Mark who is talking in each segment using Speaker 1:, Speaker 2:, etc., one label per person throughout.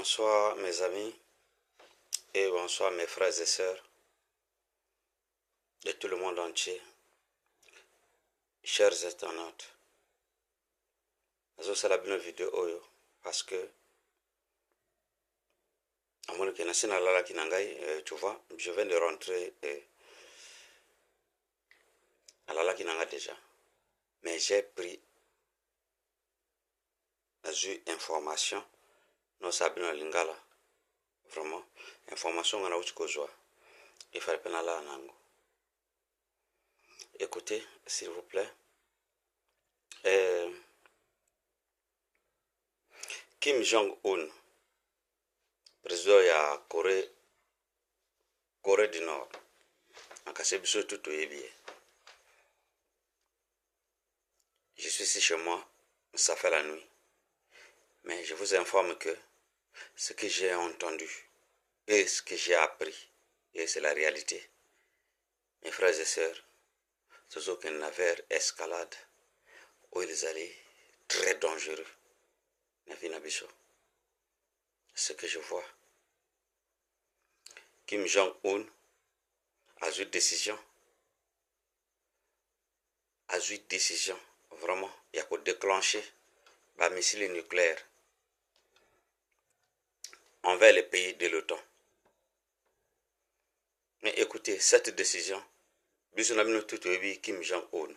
Speaker 1: Bonsoir mes amis et bonsoir mes frères et sœurs de tout le monde entier, chers internautes. Je la une vidéo oyo parce que à mon que nasina lala kinangai, tu vois, je viens de rentrer à lala kinanga déjà, mais j'ai pris information non sabina lingala vraiment information ngana uchikozwa il fallait pas la nango. Écoutez s'il vous plaît. Kim Jong-un, président ya Corée du Nord, en cas de tout est. Je suis ici chez moi, ça fait la nuit. Mais je vous informe que ce que j'ai entendu et ce que j'ai appris, et c'est la réalité. Mes frères et sœurs, c'est aucune affaire escalade où ils allaient très dangereux. Ce que je vois, Kim Jong-un a eu décision, vraiment, il y a qu'à déclencher un missile nucléaire envers les pays de l'OTAN. Mais écoutez, cette décision, Kim Jong-un,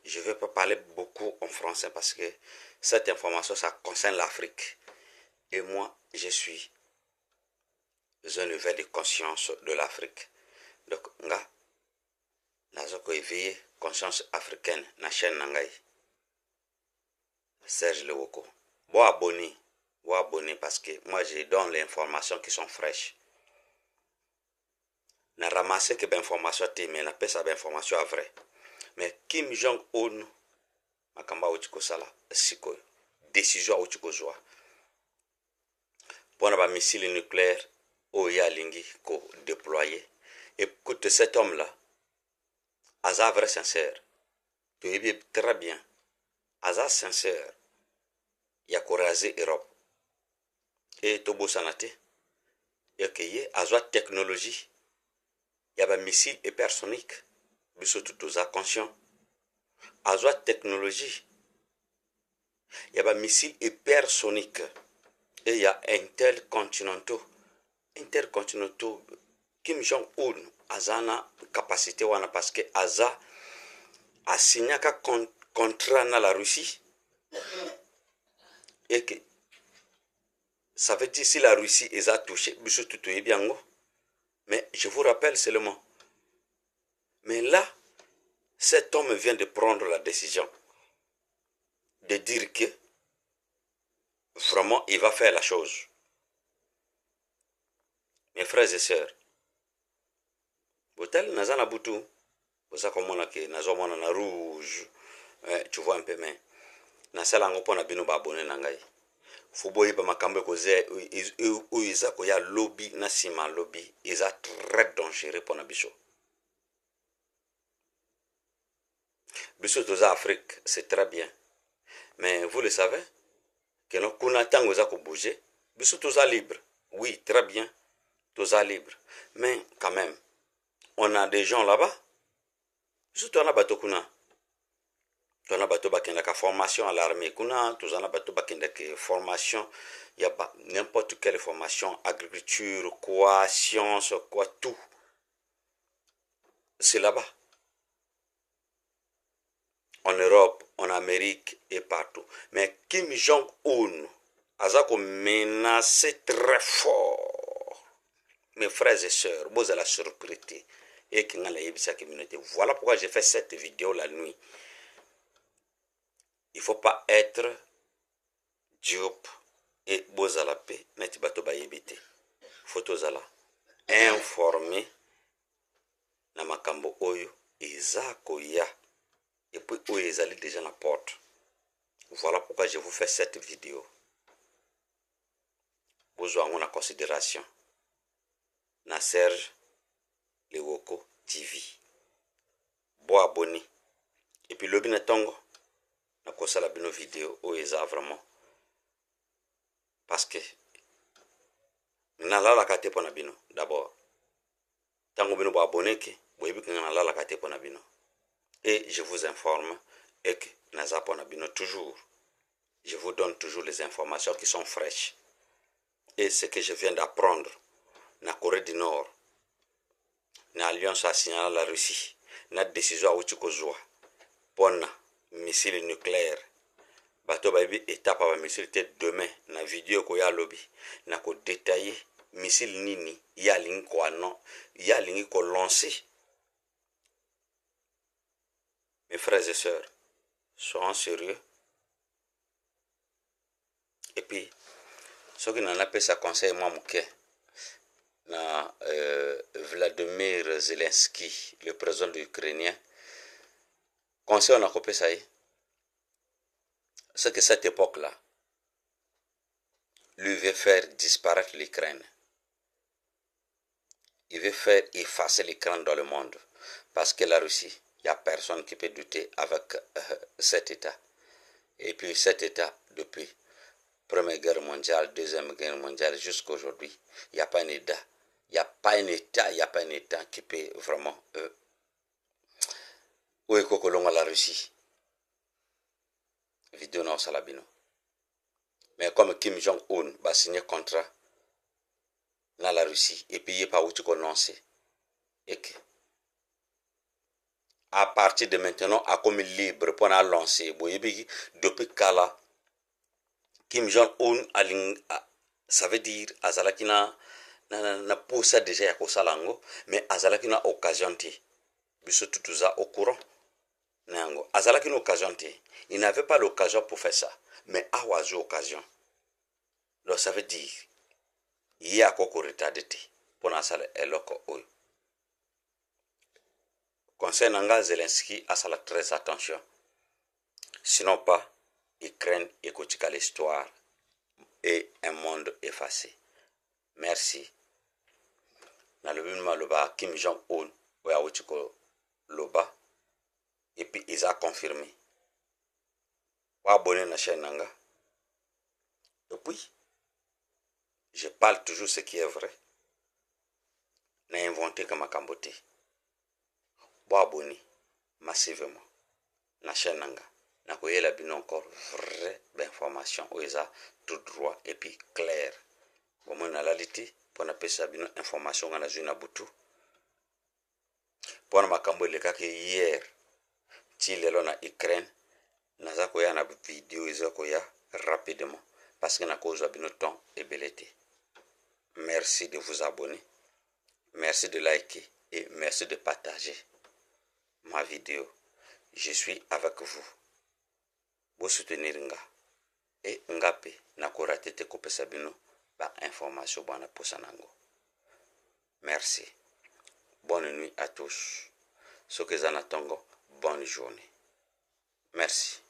Speaker 1: je ne vais pas parler beaucoup en français parce que cette information, ça concerne l'Afrique. Et moi, je suis un éveil de conscience de l'Afrique. Donc, nga, nazoko éveiller conscience africaine na chaîne nangai. Serge Lewoko. Bon abonné parce que moi je donne les informations qui sont fraîches. Na ramasser que l'information te mais na pesa information à vrai. Mais Kim Jong-un makamba uchiko sala siko décision uchiko joa. Pour un missile nucléaire oya lingi ko déployer. Écoute cet homme là. Aza vrai sincère. Tu es très bien. Aza sincère. Il y a raser Europe. Et Tobo Sanate. Et qu'il y ait Aza technologie. Il y a un missile hypersonique. Surtout tous conscient. Aza technologie. Il y a un missile hypersonique. Et il y a intercontinentaux. Kim Jong-un. Azana capacité wana parce que Aza a signé un contrat dans la Russie et que ça veut dire si la Russie est a touché, mais je vous rappelle seulement. Mais là, cet homme vient de prendre la décision de dire que vraiment il va faire la chose. Mes frères et sœurs, Botel Nazana Boutou, pour ça comme on a que Nazomana na rouge, tu vois un peu, mais Nasalango pona bino ba abonné nangai. Fuboyi ba makambe koze ou isa ko ya lobby na sima lobby, isa très dangereux pour na biso. Biso toza Afrique, c'est très bien. Mais vous le savez que nous kuna tango za ko bouger, biso toza libre. Oui, très bien. Toza libre. Mais quand même, on a des gens là-bas. Biso to na bato kuna. Tona bato bakenda ka formation à l'armée kuna, tozana bato bakenda ka formation, il y a n'importe quelle formation, agriculture, quoi, science, quoi, tout. C'est là-bas. En Europe, en Amérique et partout. Mais Kim Jong-un a menacé très fort. Mes frères et sœurs, vous allez la surprise. Et qui n'a la communauté. Voilà pourquoi j'ai fait cette vidéo la nuit. Il ne faut pas être diop et bozalape netibato bayebite. Photozala informé na makambo oyo ezako ya et puis oyo ezali déjà na porte. Voilà pourquoi je vous fais cette vidéo. Bozwa en considération na Serge Lewoko TV. Bo abonné et puis lobi na tongo na kosala bino vidéo oyo eza vraiment parce que nalala kate pona bino d'abord tango bino bo abonné ke boyebi ke nalala kate pona bino et je vous informe et que naza pona bino toujours. Je vous donne toujours les informations qui sont fraîches. Et ce que je viens d'apprendre na Corée du Nord, na alliance a signalé la Russie, na décision a uti kozwa pona missile nucléaire. Bato bayebi étape ba missile te demain na vidéo ko ya lobby na ko détailler missile nini ya lingi ko non ya lingi ko lancer. Mes frères et sœurs, soyons sérieux. Et puis ce qui n'en a pas sa conseil moi mouké na Vladimir Zelensky, le président ukrainien, conseil on a coupé ça, c'est que cette époque-là, lui veut faire disparaître l'Ukraine. Il veut faire effacer l'Ukraine dans le monde. Parce que la Russie, il n'y a personne qui peut douter avec cet État. Et puis cet État, depuis Première Guerre mondiale, Deuxième Guerre mondiale, jusqu'à aujourd'hui, il n'y a pas un État. Il n'y a pas un État qui peut vraiment la Russie. Vidéo non salabino. Mais comme Kim Jong-un va signer contrat dans la Russie et puis il n'y a pas où tu connaisses. Et que à partir de maintenant, à comme libre pour la lancer. Depuis Kala, Kim Jong-un, ça veut dire Azalaki na poussé déjà à Kosalango, mais Azalaki na occasion ti. Biso tutuza au courant. Nango. Azalaki na occasion ti. Il n'avait pas l'occasion pour faire ça, mais a eu occasion. Donc ça veut dire il y a encore retardé pour na sala eloko oyo. Conseil nanga Zelensky a sala très attention. Sinon pas, Ukraine écoute l'histoire et un monde effacé. Merci. Na le bima loba Kim Jong-un ou ya uchiko loba et puis ils a confirmé. Wa abonné na chaîne nanga. Et puis je parle toujours ce qui est vrai. N'a inventé comme Kamboté. Bo abonné massivement na chaîne nanga. Na koyela bino encore vraie information où ils a tout droit et puis clair. Bon moi na laliti pour na pesa bino information ngana zuna butu. Pour na makambo leka ke hier ti lelo na Ukraine naza koya na vidéo izo koya rapidement parce que na cause bino temps et belete. Merci de vous abonner. Merci de liker et merci de partager ma vidéo. Je suis avec vous. Vous soutenir nga. Et ngape na koratete kopesa bino ba information bana posanango. Merci. Bonne nuit à tous. Ce que zanatongo, bonne journée. Merci.